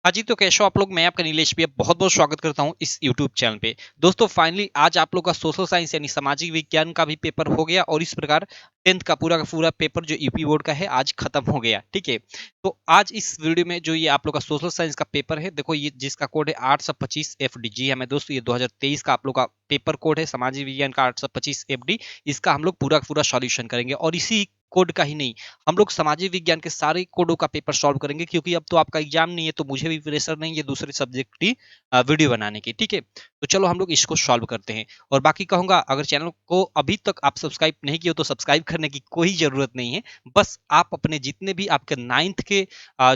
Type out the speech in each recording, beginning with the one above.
हाँ जी, तो कैसे हो आप लोग? मैं आपका नीलेश भैया बहुत-बहुत स्वागत करता हूँ इस यूट्यूब चैनल पे। दोस्तों फाइनली आज आप लोग का सोशल साइंस यानी सामाजिक विज्ञान का भी पेपर हो गया और इस प्रकार 10th का पूरा पेपर जो यूपी बोर्ड का है आज खत्म हो गया, ठीक है? तो आज इस वीडियो में जो ये आप लोग का सोशल साइंस का पेपर है, देखो ये जिसका कोड है 825 एफडी। जी हाँ, मैं दोस्तों ये 2023 का आप लोग का पेपर कोड है सामाजिक विज्ञान का 825 एफडी। इसका हम लोग पूरा का पूरा सॉल्यूशन करेंगे और इसी कोड का ही नहीं, हम लोग सामाजिक विज्ञान के सारे कोडों का पेपर सॉल्व करेंगे क्योंकि अब तो आपका एग्जाम नहीं है तो मुझे भी प्रेशर नहीं है दूसरे सब्जेक्ट की वीडियो बनाने की, ठीक है? तो चलो हम लोग इसको सॉल्व करते हैं। और बाकी कहूंगा अगर चैनल को अभी तक आप सब्सक्राइब नहीं किए हो तो सब्सक्राइब करने की कोई जरूरत नहीं है। बस आप अपने जितने भी आपके 9th के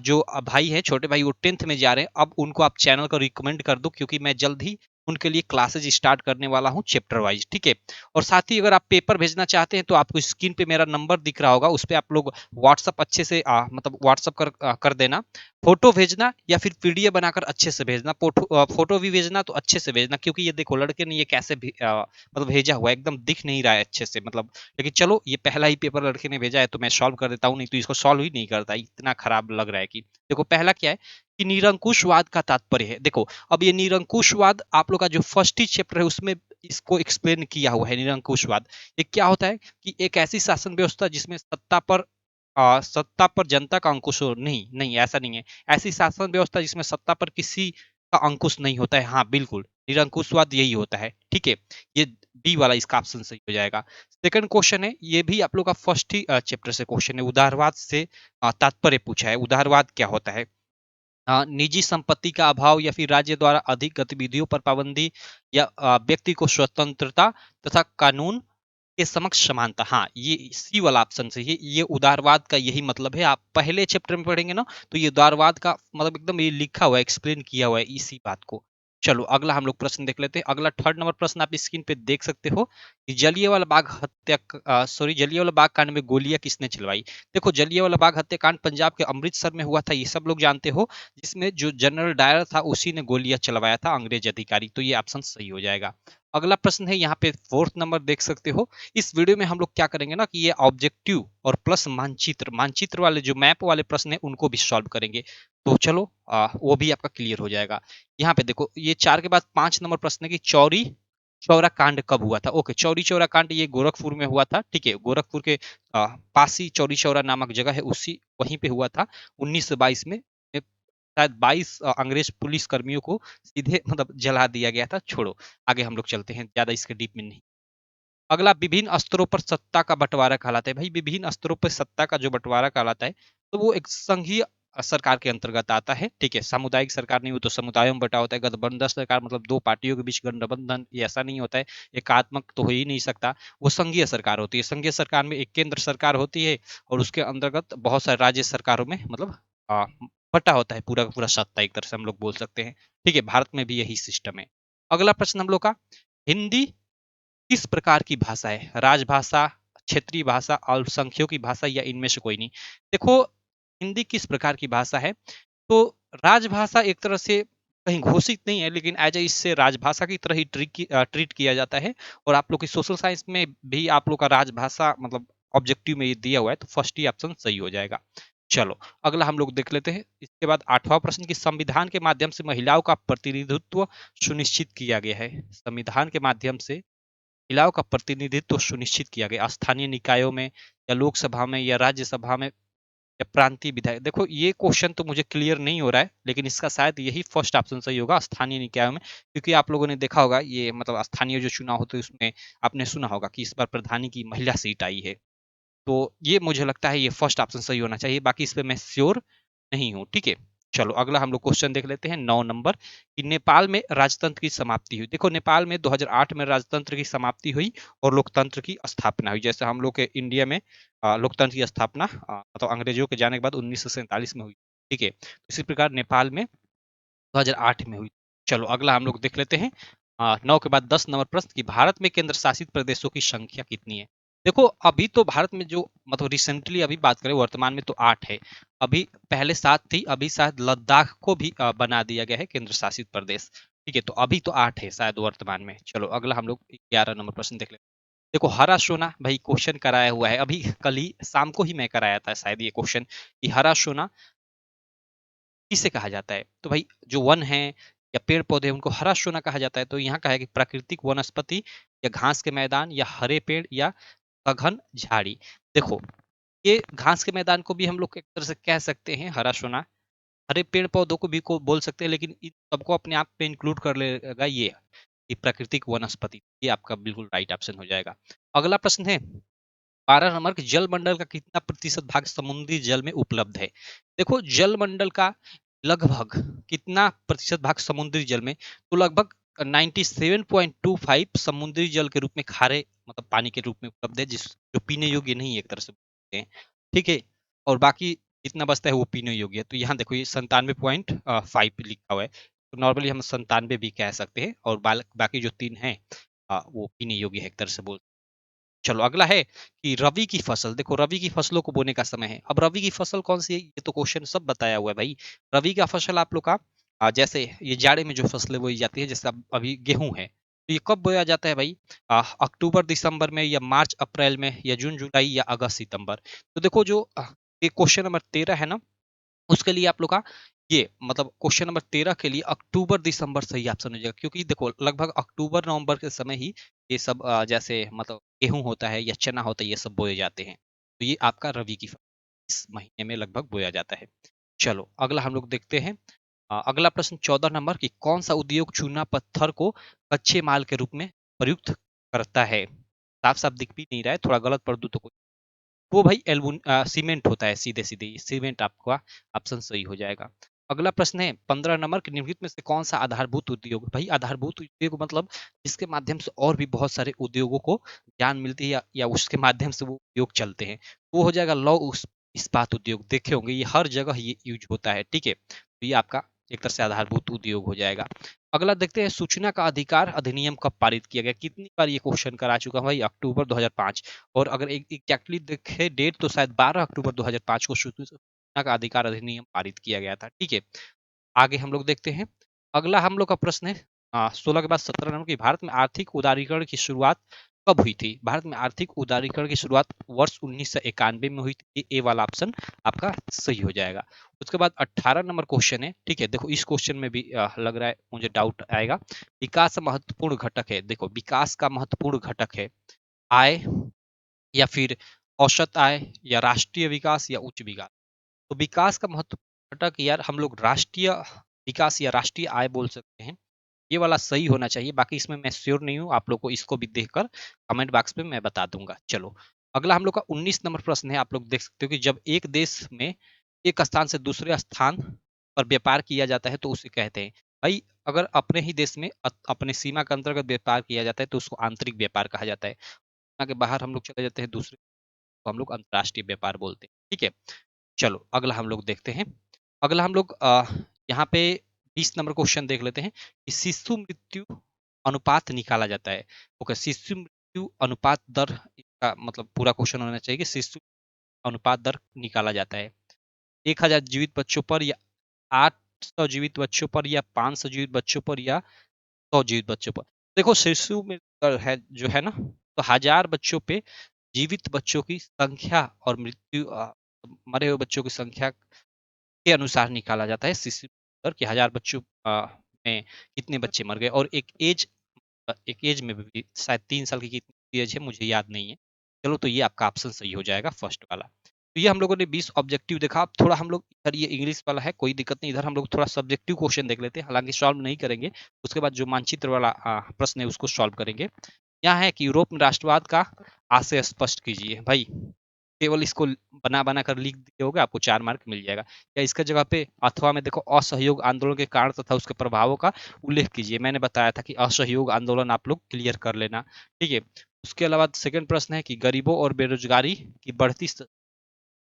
जो भाई है, छोटे भाई वो 10th में जा रहे हैं, अब उनको आप चैनल को रिकमेंड कर दो क्योंकि मैं जल्द ही उनके लिए क्लासेज स्टार्ट करने वाला हूँ चैप्टर वाइज, ठीक है? और साथ ही अगर आप पेपर भेजना चाहते हैं तो आपको स्क्रीन पे मेरा नंबर दिख रहा होगा, उस पे आप लोग व्हाट्सअप अच्छे से मतलब व्हाट्सअप कर देना। फोटो भेजना या फिर पीडीएफ बनाकर अच्छे से भेजना। फोटो भी भेजना तो अच्छे से भेजना क्योंकि ये देखो लड़के ने ये कैसे मतलब भेजा हुआ है, एकदम दिख नहीं रहा है अच्छे से मतलब। लेकिन चलो ये पहला ही पेपर लड़के ने भेजा है तो मैं सॉल्व कर देता हूँ, नहीं तो इसको सॉल्व ही नहीं करता, इतना खराब लग रहा है कि देखो पहला क्या है कि निरंकुशवाद का तात्पर्य है। देखो अब ये निरंकुशवाद आप लोग का जो फर्स्ट ही चैप्टर है उसमें इसको एक्सप्लेन किया हुआ है। निरंकुशवाद ये क्या होता है कि एक ऐसी शासन व्यवस्था जिसमें सत्ता पर जनता का अंकुश हो। नहीं नहीं, ऐसा नहीं है। ऐसी शासन व्यवस्था जिसमें सत्ता पर किसी का अंकुश नहीं होता है। हाँ बिल्कुल, निरंकुशवाद यही होता है, ठीक है? ये बी वाला इसका ऑप्शन सही हो जाएगा। सेकंड क्वेश्चन है, ये भी आप लोग का फर्स्ट ही चैप्टर से क्वेश्चन है। उदारवाद से तात्पर्य पूछा है। उदारवाद क्या होता है? निजी संपत्ति का अभाव या फिर राज्य द्वारा अधिक गतिविधियों पर पाबंदी या व्यक्ति को स्वतंत्रता तथा कानून के समक्ष समानता। हाँ, ये सी वाला ऑप्शन सही है। ये उदारवाद का यही मतलब है। आप पहले चैप्टर में पढ़ेंगे ना तो ये उदारवाद का मतलब एकदम ये लिखा हुआ है, एक्सप्लेन किया हुआ है इसी बात को। चलो अगला हम लोग प्रश्न देख लेते हैं। अगला थर्ड नंबर प्रश्न आप स्क्रीन पे देख सकते हो कि जलियांवाला बाग कांड में गोलियां किसने चलवाई? देखो जलियांवाला बाग हत्याकांड पंजाब के अमृतसर में हुआ था, ये सब लोग जानते हो, जिसमें जो जनरल डायर था उसी ने गोलियां चलवाया था, अंग्रेज अधिकारी। तो ये ऑप्शन सही हो जाएगा। अगला प्रश्न है यहाँ पे फोर्थ नंबर देख सकते हो। इस वीडियो में हम लोग क्या करेंगे ना कि ये ऑब्जेक्टिव और प्लस मानचित्र मानचित्र वाले जो मैप वाले प्रश्न है उनको भी सॉल्व करेंगे। तो चलो वो भी आपका क्लियर हो जाएगा। यहाँ पे देखो ये 4 के बाद 5 नंबर प्रश्न है कि चौरी चौरा कांड कब हुआ था? ओके, चौरी चौरा कांड ये गोरखपुर में हुआ था, ठीक है? गोरखपुर के पास ही चौरी चौरा नामक जगह है, उसी वहीं पे हुआ था 1922 में। शायद 22 अंग्रेज पुलिस कर्मियों को सीधे मतलब जला दिया गया था। छोड़ो, आगे हम लोग चलते हैं, ज्यादा इसके डीप में नहीं। अगला विभिन्न स्तरों पर सत्ता का बंटवारा कहलाता है। भाई विभिन्न स्तरों पर सत्ता का जो बंटवारा कहलाता है तो वो एक संघीय सरकार के अंतर्गत आता है, ठीक है? सामुदायिक सरकार नहीं हो तो समुदायों में बटा होता है। गठबंधन सरकार मतलब दो पार्टियों के बीच गठबंधन, ये ऐसा नहीं होता है। एकात्मक तो हो ही नहीं सकता। वो संघीय सरकार होती है। संघीय सरकार में एक केंद्र सरकार होती है और उसके अंतर्गत बहुत सारे राज्य सरकारों में मतलब आ, बटा होता है पूरा का पूरा सत्ता, एक तरह से हम लोग बोल सकते हैं, ठीक है? भारत में भी यही सिस्टम है। अगला प्रश्न हम लोग का, हिंदी किस प्रकार की भाषा है? राजभाषा, क्षेत्रीय भाषा, अल्पसंख्यकों की भाषा या इनमें से कोई नहीं? देखो हिंदी किस प्रकार की भाषा है तो राजभाषा एक तरह से कहीं घोषित नहीं है, लेकिन एज ए इससे राजभाषा की तरह ही ट्रीट किया जाता है। और आप लोग की सोशल साइंस में भी आप लोग का राजभाषा मतलब ऑब्जेक्टिव में ये दिया हुआ है तो फर्स्ट ही ऑप्शन सही हो जाएगा। चलो अगला हम लोग देख लेते हैं। इसके बाद 8वां प्रश्न की संविधान के माध्यम से महिलाओं का प्रतिनिधित्व सुनिश्चित किया गया है। संविधान के माध्यम से महिलाओं का प्रतिनिधित्व सुनिश्चित किया गया स्थानीय निकायों में या लोकसभा में या राज्यसभा में या प्रांतीय विधायक। देखो ये क्वेश्चन तो मुझे क्लियर नहीं हो रहा है, लेकिन इसका शायद यही फर्स्ट ऑप्शन सही होगा, स्थानीय निकायों में। क्योंकि आप लोगों ने देखा होगा ये मतलब स्थानीय जो चुनाव होते हैं उसमें आपने सुना होगा कि इस बार प्रधानी की महिला सीट आई है। तो ये मुझे लगता है ये फर्स्ट ऑप्शन सही होना चाहिए, बाकी इस पे मैं श्योर नहीं हूँ, ठीक है? चलो अगला हम लोग क्वेश्चन देख लेते हैं 9 नंबर कि नेपाल में राजतंत्र की समाप्ति हुई। देखो नेपाल में 2008 में राजतंत्र की समाप्ति हुई और लोकतंत्र की स्थापना हुई। जैसे हम लोग के इंडिया में लोकतंत्र की स्थापना मतलब अंग्रेजों के जाने के बाद 1947 में हुई, ठीक है? इसी प्रकार नेपाल में 2008 में हुई। चलो अगला हम लोग देख लेते हैं 9 के बाद 10 नंबर प्रश्न कि भारत में केंद्र शासित प्रदेशों की संख्या कितनी है? देखो अभी तो भारत में जो मतलब रिसेंटली अभी बात करें वर्तमान में तो 8 है। अभी पहले 7 थी, अभी शायद लद्दाख को भी बना दिया गया है केंद्र शासित प्रदेश, ठीक है? तो अभी तो 8 है शायद वर्तमान में। चलो अगला हम लोग 11 नंबर प्रश्न देख लेते हैं। देखो हरा सोना, भाई क्वेश्चन कराया हुआ है अभी, कल ही शाम को ही मैं कराया था शायद ये क्वेश्चन कि हरा सोना किसे कहा जाता है? तो भाई जो वन है या पेड़ पौधे उनको हरा सोना कहा जाता है। तो यहाँ कहा है कि प्राकृतिक वनस्पति या घास के मैदान या हरे पेड़ या सघन झाड़ी। देखो ये घास के मैदान को भी हम लोग एक तरह से कह सकते हैं हरा सोना, हरे पेड़ पौधों को भी को बोल सकते हैं, लेकिन इन सबको अपने आप में इंक्लूड कर लेगा ये प्राकृतिक वनस्पति। ये आपका बिल्कुल राइट ऑप्शन हो जाएगा। अगला प्रश्न है 12 नंबर के जलमंडल का कितना प्रतिशत भाग समुद्री जल में उपलब्ध है? देखो जलमंडल का लगभग कितना प्रतिशत भाग समुद्री जल में, तो लगभग 97.25 समुद्री जल के रूप में खारे मतलब पानी के रूप में उपलब्ध है, जिस जो पीने योग्य नहीं है एक तरह से बोलते हैं। ठीक है, और बाकी जितना बचता है वो पीने योग्य है। तो यहाँ देखो ये 97.5 लिखा हुआ है, तो नॉर्मली हम 97 भी कह सकते हैं, और बाकी जो 3 है वो पीने योग्य है एक तरह से बोल। चलो अगला है कि रवि की फसल। देखो रवि की फसलों को बोने का समय है। अब रवि की फसल कौन सी है, ये तो क्वेश्चन सब बताया हुआ है भाई। रवि का फसल आप लोग का जैसे ये जाड़े में जो फसलें बोई जाती है, जैसे अभी गेहूं है, तो ये कब बोया जाता है भाई? अक्टूबर दिसंबर में या मार्च अप्रैल में या जून जुलाई या अगस्त सितंबर। तो देखो जो ये क्वेश्चन नंबर 13 है ना, उसके लिए आप लोग का ये मतलब क्वेश्चन नंबर 13 के लिए अक्टूबर दिसंबर सही ऑप्शन हो जाएगा, क्योंकि देखो लगभग अक्टूबर नवंबर के समय ही ये सब जैसे मतलब गेहूं होता है या चना होता है, ये सब बोए जाते हैं। तो ये आपका रवि की फसल इस महीने में लगभग बोया जाता है। चलो अगला हम लोग देखते हैं। अगला प्रश्न 14 नंबर की कौन सा उद्योग चूना पत्थर को कच्चे माल के रूप में प्रयुक्त करता है? साफ साफ दिख भी नहीं रहा है, थोड़ा गलत पढ़ दूं तो वो भाई सीमेंट होता है, सीधे सीधे सीमेंट आपका ऑप्शन सही हो जाएगा। अगला प्रश्न है 15 नंबर के निम्नलिखित में से कौन सा आधारभूत उद्योग? भाई आधारभूत उद्योग मतलब जिसके माध्यम से और भी बहुत सारे उद्योगों को ज्ञान मिलती है या उसके माध्यम से वो उद्योग चलते हैं, वो हो जाएगा लौह इस्पात उद्योग। देखे होंगे ये हर जगह ये यूज होता है। ठीक है, तो ये आपका एक तरह से आधारभूत उद्योग हो जाएगा। अगला देखते हैं सूचना का अधिकार अधिनियम कब पारित किया गया? कितनी बार ये क्वेश्चन करा चुका है भाई? अक्टूबर 2005। और अगर एक एग्जैक्टली देखे डेट तो शायद 12 अक्टूबर 2005 को सूचना का अधिकार अधिनियम पारित किया गया था। ठीक है, आगे हम लोग देखते हैं। अगला हम लोग का प्रश्न है 16 के बाद 17 नंबर की भारत में आर्थिक उदारीकरण की शुरुआत कब हुई थी? भारत में आर्थिक उदारीकरण की शुरुआत वर्ष 1991 में हुई थी। ए वाला ऑप्शन आपका सही हो जाएगा। उसके बाद 18 नंबर क्वेश्चन है। ठीक है, देखो इस क्वेश्चन में भी लग रहा है मुझे डाउट आएगा। विकास का महत्वपूर्ण घटक है। देखो विकास का महत्वपूर्ण घटक है आय या फिर औसत आय या राष्ट्रीय विकास या उच्च विकास। तो विकास का महत्वपूर्ण घटक यार हम लोग राष्ट्रीय विकास या राष्ट्रीय आय बोल सकते हैं। ये वाला सही होना चाहिए, बाकी इसमें मैं श्योर नहीं हूँ। आप लोग को इसको भी देखकर कमेंट बॉक्स में मैं बता दूंगा। चलो अगला हम लोग का 19 नंबर प्रश्न है। आप लोग देख सकते हो कि जब एक देश में एक स्थान से दूसरे स्थान पर व्यापार किया जाता है तो उसे कहते हैं भाई, अगर अपने ही देश में अपने सीमा के अंतर्गत व्यापार किया जाता है तो उसको आंतरिक व्यापार कहा जाता है। सीमा के बाहर हम लोग चले जाते हैं दूसरे, तो हम लोग अंतर्राष्ट्रीय व्यापार बोलते हैं। ठीक है, चलो अगला हम लोग देखते हैं। अगला हम लोग यहाँ पे 20 नंबर क्वेश्चन देख लेते हैं कि शिशु मृत्यु अनुपात निकाला जाता है। ओके, शिशु मृत्यु अनुपात दर, इसका मतलब पूरा क्वेश्चन होना चाहिए कि शिशु अनुपात दर निकाला जाता है 1000 जीवित बच्चों पर या 800 जीवित बच्चों पर या 500 जीवित बच्चों पर या 100 जीवित बच्चों पर। देखो शिशु मृत्यु दर है जो है ना, तो 1000 बच्चों पे जीवित बच्चों की संख्या और मृत्यु मरे हुए बच्चों की संख्या के अनुसार निकाला जाता है शिशु दर कि 1000 बच्चों में कितने बच्चे मर गए। और एक एज में भी शायद 3 साल की कितनी एज है मुझे याद नहीं है। चलो तो ये आपका ऑप्शन सही हो जाएगा फर्स्ट वाला। तो ये हम लोगों ने 20 ऑब्जेक्टिव देखा। अब थोड़ा हम लोग इधर ये इंग्लिश वाला है, कोई दिक्कत नहीं, इधर हम लोग थोड़ा सब्जेक्टिव क्वेश्चन देख लेते हैं, हालांकि सॉल्व नहीं करेंगे। उसके बाद जो मानचित्र वाला प्रश्न है उसको सॉल्व करेंगे। यहाँ है कि यूरोप में राष्ट्रवाद का आशय स्पष्ट कीजिए। भाई केवल इसको बना बना कर लिख दिए होगा, आपको 4 मार्क मिल जाएगा। या इसका जगह पे अथवा में देखो असहयोग आंदोलन के कारण तथा उसके प्रभावों का उल्लेख कीजिए। मैंने बताया था कि असहयोग आंदोलन आप लोग क्लियर कर लेना। ठीक है, उसके अलावा सेकंड प्रश्न है कि गरीबों और बेरोजगारी की बढ़ती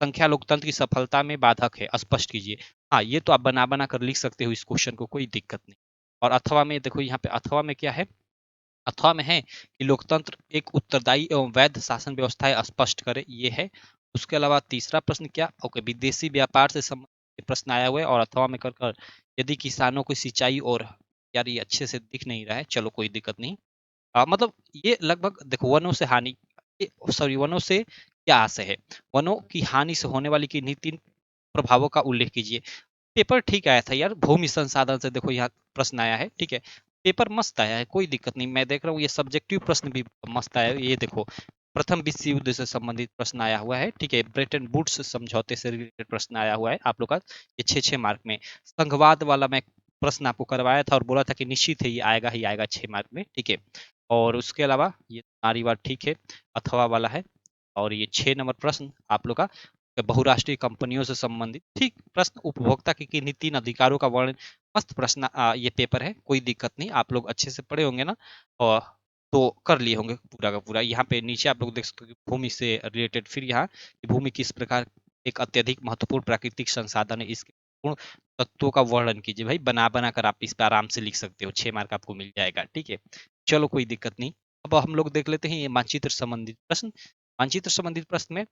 संख्या लोकतंत्र की सफलता में बाधक है, स्पष्ट कीजिए। हाँ, ये तो आप बना बना कर लिख सकते हो इस क्वेश्चन को, कोई दिक्कत नहीं। और अथवा में देखो, यहाँ पे अथवा में क्या है, अथवा में है कि लोकतंत्र एक उत्तरदायी एवं वैध शासन व्यवस्था है, स्पष्ट करे, ये है। उसके अलावा तीसरा प्रश्न क्या, ओके, विदेशी व्यापार से संबंधित प्रश्न आया हुआ है और अथवा में कर यदि किसानों को सिंचाई और, यार ये अच्छे से दिख नहीं रहा है, चलो कोई दिक्कत नहीं। मतलब ये लगभग देखो वनों से हानि, सॉरी वनों से क्या आशय है, वनों की हानि से होने वाली किन्हीं 3 प्रभावों का उल्लेख कीजिए। पेपर ठीक आया था यार, भूमि संसाधन से देखो यहाँ प्रश्न आया है, ठीक है। पेपर मस्त आया है, कोई दिक्कत नहीं। मैं देख रहा हूँ ये सब्जेक्टिव प्रश्न भी मस्त आया है। ये देखो प्रथम विश्व युद्ध से संबंधित प्रश्न आया हुआ है, ठीक है। ब्रेटन वुड्स समझौते से रिलेटेड प्रश्न आया हुआ है आप लोग का, ये 6-6 मार्क में। संघवाद वाला मैं प्रश्न आपको करवाया था और बोला था कि निश्चित है ये आएगा ही आएगा 6 मार्क में, ठीक है। और उसके अलावा ये नारीवाद ठीक है, अथवा वाला है। और ये 6 नंबर प्रश्न आप लोग का बहुराष्ट्रीय कंपनियों से संबंधित ठीक प्रश्न, उपभोक्ता के किन्हीं 3 अधिकारों का वर्णन। मस्त प्रश्न ये पेपर है, कोई दिक्कत नहीं। आप लोग अच्छे से पढ़े होंगे ना, और तो कर लिए होंगे पूरा का पूरा। यहाँ पे नीचे आप लोग देख सकते हो कि भूमि से रिलेटेड, फिर यहाँ भूमि किस प्रकार एक अत्यधिक महत्वपूर्ण प्राकृतिक संसाधन है, इसके पूर्ण तत्वों का वर्णन कीजिए। भाई बना बना कर आप इस पे आराम से लिख सकते हो, 6 मार्क आपको मिल जाएगा, ठीक है। चलो कोई दिक्कत नहीं। अब हम लोग देख लेते हैं ये मानचित्र संबंधित प्रश्न। मानचित्र संबंधित प्रश्न में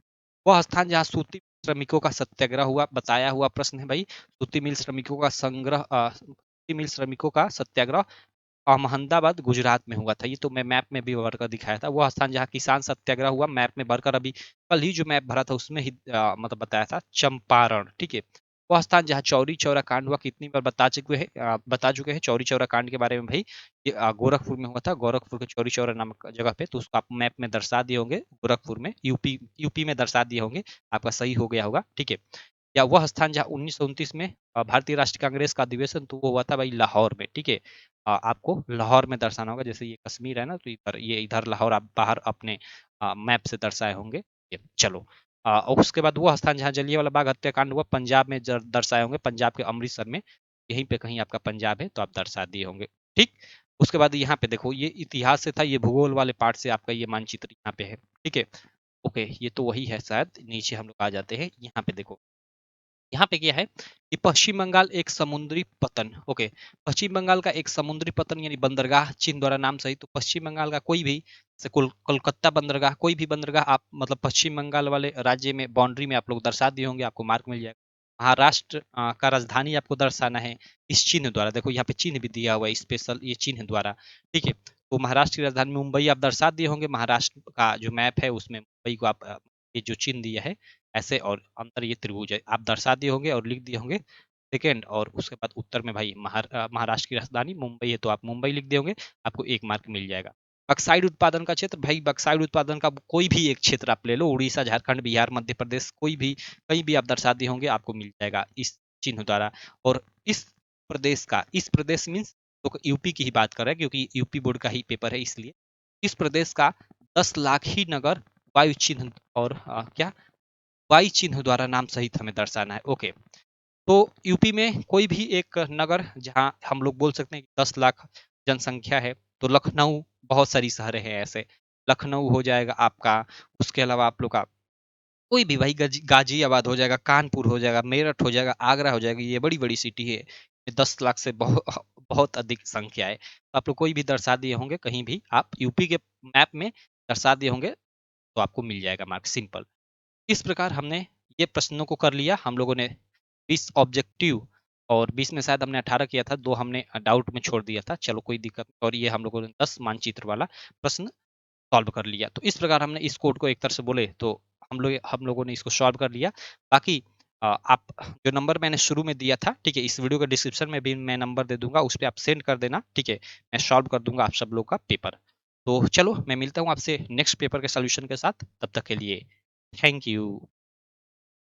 वह स्थान जहाँ सूती श्रमिकों का सत्याग्रह हुआ, बताया हुआ प्रश्न है भाई। सूती मिल श्रमिकों का सूती मिल श्रमिकों का सत्याग्रह अहमदाबाद गुजरात में हुआ था। ये तो मैं मैप में भी भरकर दिखाया था। वह स्थान जहाँ किसान सत्याग्रह हुआ, मैप में भरकर अभी कल ही जो मैप भरा था उसमें ही मतलब बताया था, चंपारण, ठीक है। वह स्थान जहाँ चौरी चौरा कांड हुआ, कितनी बार बता चुके हैं चौरी चौरा कांड के बारे में भाई। ये गोरखपुर में हुआ था, गोरखपुर के चौरी चौरा नामक जगह पे। तो उसको आप मैप में दर्शा दिए होंगे, गोरखपुर में, यूपी में दर्शा दिए होंगे। आपका सही हो गया होगा, ठीक है। या वह स्थान जहाँ 1929 में भारतीय राष्ट्रीय कांग्रेस का अधिवेशन तो वो हुआ था भाई लाहौर में, ठीक है। आपको लाहौर में दर्शाना होगा, जैसे ये कश्मीर है ना, तो इधर ये इधर लाहौर आप बाहर अपने मैप से दर्शाए होंगे। चलो और उसके बाद वो स्थान जहाँ जलियांवाला बाग हत्याकांड हुआ, पंजाब में दर्शाए होंगे, पंजाब के अमृतसर में। यहीं पे कहीं आपका पंजाब है तो आप दर्शा दिए होंगे, ठीक। उसके बाद यहाँ पे देखो ये इतिहास से था, ये भूगोल वाले पार्ट से आपका ये मानचित्र यहाँ पे है, ठीक है। ओके, ये तो वही है शायद। नीचे हम लोग आ जाते हैं, यहाँ पे देखो। यहाँ पे क्या है कि पश्चिम बंगाल एक समुद्री पतन, ओके। पश्चिम बंगाल का एक समुद्री पतन यानी बंदरगाह चीन द्वारा नाम सही। तो पश्चिम बंगाल का कोई भी, जैसे कोलकाता बंदरगाह, कोई भी बंदरगाह आप मतलब पश्चिम बंगाल वाले राज्य में बाउंड्री में आप लोग दर्शा दिए होंगे, आपको मार्क मिल जाएगा। महाराष्ट्र का राजधानी आपको दर्शाना है इस चिन्ह द्वारा। देखो यहाँ पे चिन्ह भी दिया हुआ है स्पेशल, ये चिन्ह द्वारा, ठीक है। तो महाराष्ट्र की राजधानी मुंबई आप दर्शा दिए होंगे। महाराष्ट्र का जो मैप है उसमें मुंबई को आप ये जो चिन्ह दिया है ऐसे, और अंतर ये त्रिभुज है आप दर्शा दिए होंगे और लिख दिए होंगे, सेकेंड। और उसके बाद उत्तर में भाई महाराष्ट्र की राजधानी मुंबई है तो आप मुंबई लिख दिए होंगे, आपको 1 मार्क मिल जाएगा। बक्साइड उत्पादन का क्षेत्र, भाई बक्साइड उत्पादन का कोई भी एक क्षेत्र आप ले लो, उड़ीसा, झारखंड, बिहार, मध्य प्रदेश, कोई भी कहीं भी आप दर्शा दिए होंगे, आपको मिल जाएगा इस चिन्ह द्वारा। और इस प्रदेश मीन्स तो यूपी की ही बात कर रहे हैं क्योंकि यूपी बोर्ड का ही पेपर है, इसलिए इस प्रदेश का 10 लाख ही नगर वायु चिन्ह और क्या वाई चिन्ह द्वारा नाम सहित हमें दर्शाना है, ओके। तो यूपी में कोई भी एक नगर जहां हम लोग बोल सकते हैं 10 लाख जनसंख्या है, तो लखनऊ, बहुत सारी शहरें हैं ऐसे, लखनऊ हो जाएगा आपका। उसके अलावा आप लोग का कोई भी भाई गाजियाबाद हो जाएगा, कानपुर हो जाएगा, मेरठ हो जाएगा, आगरा हो जाएगा, ये बड़ी बड़ी सिटी है। ये 10 लाख से बहुत बहुत अधिक संख्या है। तो आप लोग कोई भी दर्शा दिए होंगे, कहीं भी आप यूपी के मैप में दर्शा दिए होंगे तो आपको मिल जाएगा मार्क्स, सिंपल। इस प्रकार हमने ये प्रश्नों को कर लिया हम लोगों ने। 20 ऑब्जेक्टिव और 20 में शायद हमने 18 किया था, 2 हमने डाउट में छोड़ दिया था, चलो कोई दिक्कत नहीं। और ये हम लोगों ने 10 मानचित्र वाला प्रश्न सॉल्व कर लिया। तो इस प्रकार हमने इस कोड को एक तरह से बोले तो हम लोगों ने इसको सॉल्व कर लिया। बाकी आप जो नंबर मैंने शुरू में दिया था, ठीक है, इस वीडियो के डिस्क्रिप्शन में भी मैं नंबर दे दूंगा, उस पर आप सेंड कर देना, ठीक है। मैं सॉल्व कर दूंगा आप सब लोग का पेपर। तो चलो मैं मिलता हूँ आपसे नेक्स्ट पेपर के सोल्यूशन के साथ, तब तक के लिए थैंक यू।